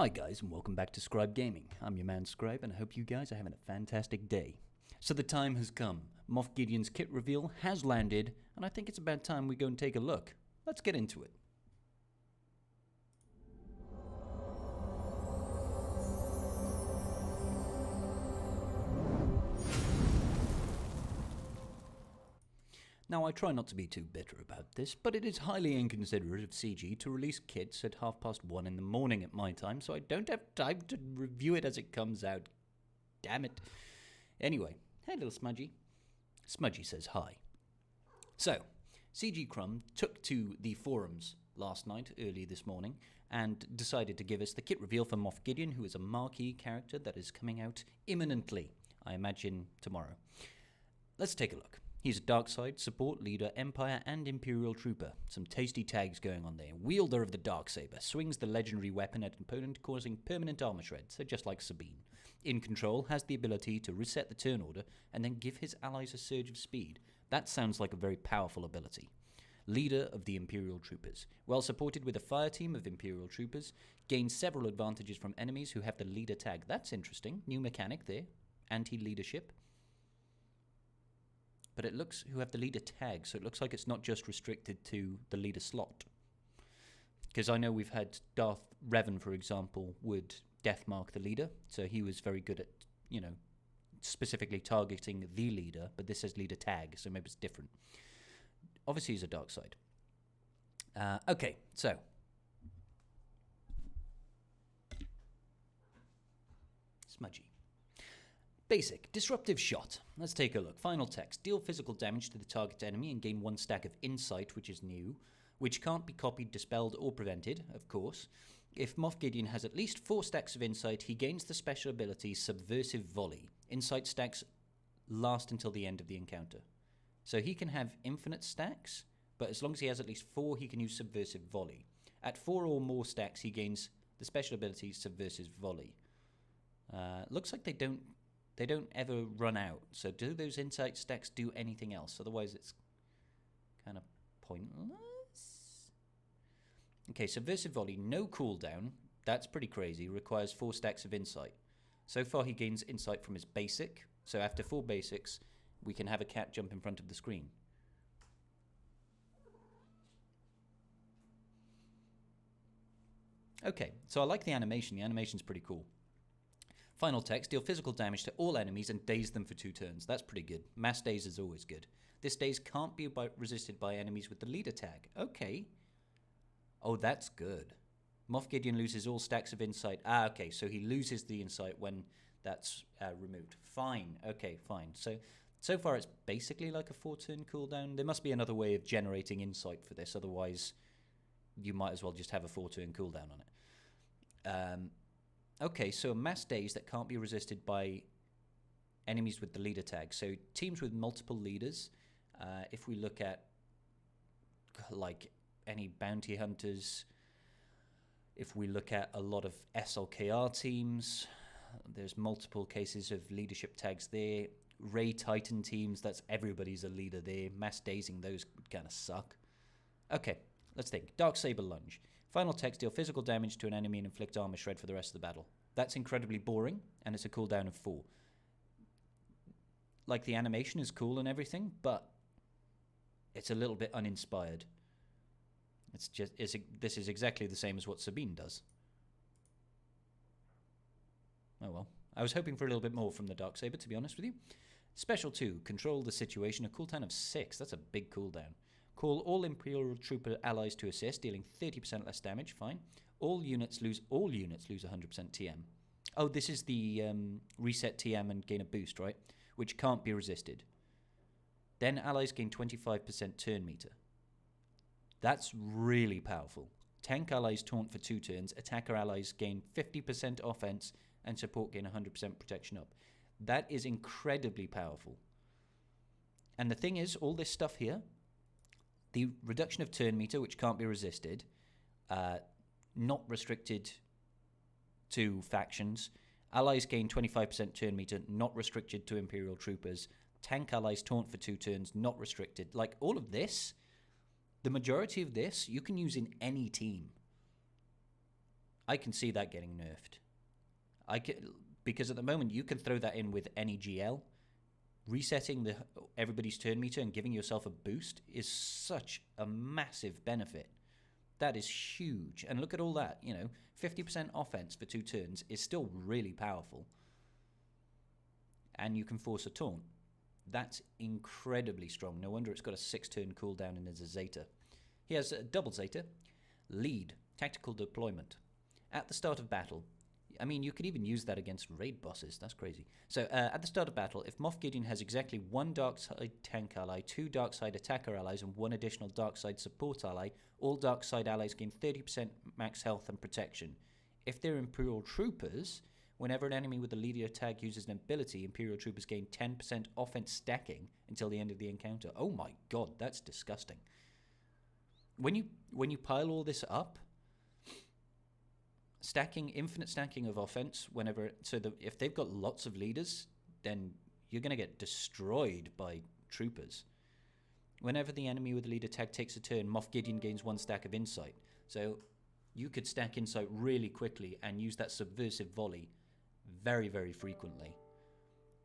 Hi guys, and welcome back to Scribe Gaming. I'm your man Scribe, and I hope you guys are having a fantastic day. So the time has come. Moff Gideon's kit reveal has landed, and I think it's about time we go and take a look. Let's get into it. Now, I try not to be too bitter about this, but it is highly inconsiderate of CG to release kits at 1:30 in the morning at my time, so I don't have time to review it as it comes out. Damn it. Anyway, hey little Smudgy. Smudgy says hi. So, CG Crumb took to the forums last night, early this morning, and decided to give us the kit reveal for Moff Gideon, who is a Marquee character that is coming out imminently, I imagine tomorrow. Let's take a look. He's a Darkside, Support, Leader, Empire, and Imperial Trooper. Some tasty tags going on there. Wielder of the Darksaber. Swings the legendary weapon at an opponent, causing permanent armor shred, so just like Sabine. In control, has the ability to reset the turn order, and then give his allies a surge of speed. That sounds like a very powerful ability. Leader of the Imperial Troopers. Well supported with a fire team of Imperial Troopers. Gains several advantages from enemies who have the leader tag. That's interesting. New mechanic there. Anti-leadership. But it looks who have the leader tag, so it looks like it's not just restricted to the leader slot. Because I know we've had Darth Revan, for example, would deathmark the leader, so he was very good at, specifically targeting the leader, but this says leader tag, so maybe it's different. Obviously, he's a dark side. Okay, so. Smudgy. Basic, disruptive shot. Let's take a look. Final text. Deal physical damage to the target enemy and gain 1 stack of insight, which is new, which can't be copied, dispelled, or prevented, of course. If Moff Gideon has at least 4 stacks of insight, he gains the special ability Subversive Volley. Insight stacks last until the end of the encounter. So he can have infinite stacks, but as long as he has at least 4, he can use Subversive Volley. At 4 or more stacks, he gains the special ability Subversive Volley. Looks like they don't ever run out. So do those insight stacks do anything else? Otherwise it's kind of pointless. Okay, Subversive Volley, no cooldown. That's pretty crazy. Requires 4 stacks of insight. So far he gains insight from his basic. So after 4 basics, we can have a cat jump in front of the screen. Okay, so I like the animation. The animation's pretty cool. Final text, deal physical damage to all enemies and daze them for 2 turns. That's pretty good. Mass daze is always good. This daze can't be resisted by enemies with the leader tag. Okay. Oh, that's good. Moff Gideon loses all stacks of insight. Okay, so he loses the insight when that's removed. Fine. Okay, fine. So far it's basically like a 4-turn cooldown. There must be another way of generating insight for this. Otherwise, you might as well just have a 4-turn cooldown on it. Okay, so a mass daze that can't be resisted by enemies with the leader tag. So teams with multiple leaders, if we look at like any bounty hunters, if we look at a lot of SLKR teams, there's multiple cases of leadership tags there. Ray Titan teams, that's everybody's a leader there. Mass dazing, those kind of suck. Okay, let's think. Darksaber Lunge. Final text, deal physical damage to an enemy and inflict armor shred for the rest of the battle. That's incredibly boring, and it's a cooldown of 4. Like, the animation is cool and everything, but it's a little bit uninspired. This is exactly the same as what Sabine does. Oh well. I was hoping for a little bit more from the Darksaber, to be honest with you. Special 2, control the situation, a cooldown of 6. That's a big cooldown. Call all Imperial Trooper allies to assist, dealing 30% less damage. Fine. All units lose 100% TM. Oh, this is the reset TM and gain a boost, right? Which can't be resisted. Then allies gain 25% turn meter. That's really powerful. Tank allies taunt for 2 turns. Attacker allies gain 50% offense and support gain 100% protection up. That is incredibly powerful. And the thing is, all this stuff here, the reduction of turn meter, which can't be resisted, not restricted to factions. Allies gain 25% turn meter, not restricted to Imperial Troopers. Tank allies taunt for 2 turns, not restricted. Like, all of this, the majority of this, you can use in any team. I can see that getting nerfed. Because at the moment you can throw that in with any GL. Resetting everybody's turn meter and giving yourself a boost is such a massive benefit. That is huge. And look at all that, 50% offense for 2 turns is still really powerful. And you can force a taunt. That's incredibly strong. No wonder it's got a 6-turn cooldown and is a Zeta. He has a double Zeta. Lead, tactical deployment. At the start of battle, I mean, you could even use that against raid bosses. That's crazy. So, at the start of battle, if Moff Gideon has exactly 1 dark side tank ally, 2 dark side attacker allies, and 1 additional dark side support ally, all dark side allies gain 30% max health and protection. If they're Imperial Troopers, whenever an enemy with a leader tag uses an ability, Imperial Troopers gain 10% offense stacking until the end of the encounter. Oh my god, that's disgusting. When you pile all this up, infinite stacking of offense if they've got lots of leaders, then you're going to get destroyed by troopers. Whenever the enemy with the leader tag takes a turn, Moff Gideon gains 1 stack of insight. So you could stack insight really quickly and use that subversive volley very, very frequently.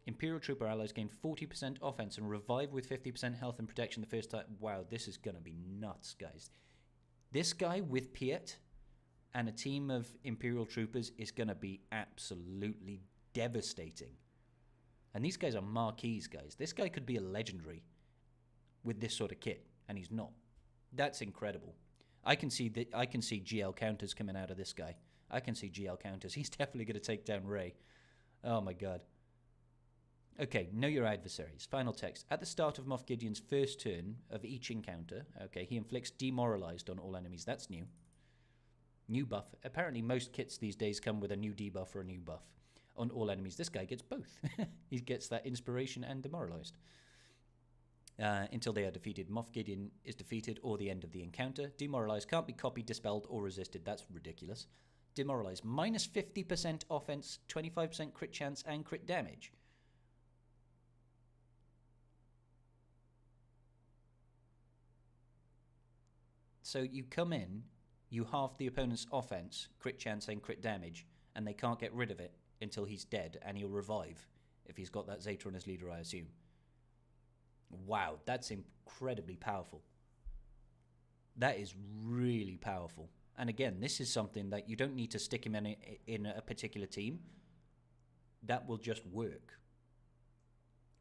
Imperial Trooper allies gain 40% offense and revive with 50% health and protection the first time. Wow, this is going to be nuts, guys. This guy with Piett and a team of Imperial Troopers is going to be absolutely devastating. And these guys are Marquees, guys. This guy could be a legendary with this sort of kit, and he's not. That's incredible. I can see GL counters coming out of this guy. I can see GL counters. He's definitely going to take down Rey. Oh my god. Okay, know your adversaries. Final text. At the start of Moff Gideon's first turn of each encounter, he inflicts demoralized on all enemies. That's new. New buff. Apparently most kits these days come with a new debuff or a new buff on all enemies. This guy gets both. He gets that inspiration and demoralized. Until they are defeated. Moff Gideon is defeated or the end of the encounter. Demoralized can't be copied, dispelled, or resisted. That's ridiculous. Demoralized. Minus 50% offense, 25% crit chance, and crit damage. So you come in, you halve the opponent's offense, crit chance, and crit damage, and they can't get rid of it until he's dead, and he'll revive if he's got that Zeta on his leader, I assume. Wow, that's incredibly powerful. That is really powerful. And again, this is something that you don't need to stick him in a particular team. That will just work.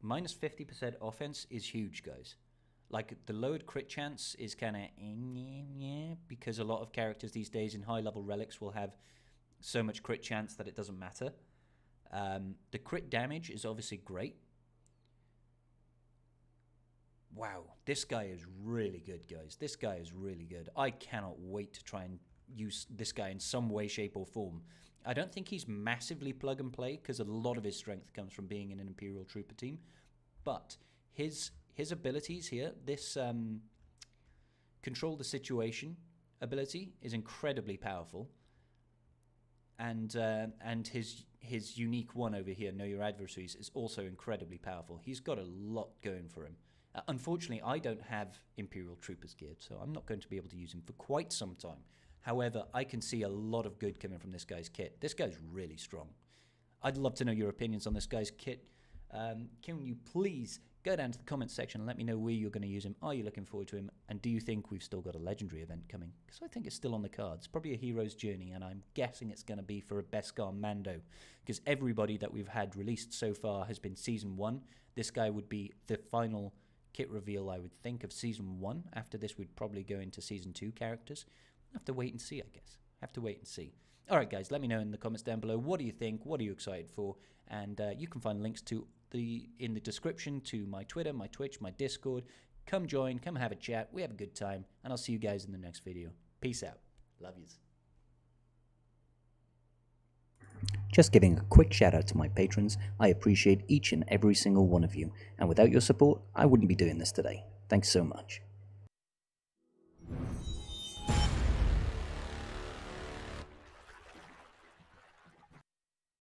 Minus 50% offense is huge, guys. Like, the lowered crit chance is kind of because a lot of characters these days in high-level relics will have so much crit chance that it doesn't matter. The crit damage is obviously great. Wow, this guy is really good, guys. This guy is really good. I cannot wait to try and use this guy in some way, shape, or form. I don't think he's massively plug and play because a lot of his strength comes from being in an Imperial Trooper team. But his abilities here, this control the situation ability is incredibly powerful. And his unique one over here, Know Your Adversaries, is also incredibly powerful. He's got a lot going for him. Unfortunately, I don't have Imperial Troopers geared, so I'm not going to be able to use him for quite some time. However, I can see a lot of good coming from this guy's kit. This guy's really strong. I'd love to know your opinions on this guy's kit. Can you please go down to the comments section and let me know where you're going to use him. Are you looking forward to him? And do you think we've still got a legendary event coming? Because I think it's still on the cards. Probably a hero's journey, and I'm guessing it's going to be for a Beskar Mando. Because everybody that we've had released so far has been Season 1. This guy would be the final kit reveal, I would think, of Season 1. After this, we'd probably go into Season 2 characters. Have to wait and see, I guess. Have to wait and see. Alright guys, let me know in the comments down below. What do you think? What are you excited for? And you can find links to in the description to my Twitter, my Twitch, my Discord. Come join, come have a chat. We have a good time. And I'll see you guys in the next video. Peace out. Love yous. Just giving a quick shout out to my patrons. I appreciate each and every single one of you. And without your support, I wouldn't be doing this today. Thanks so much.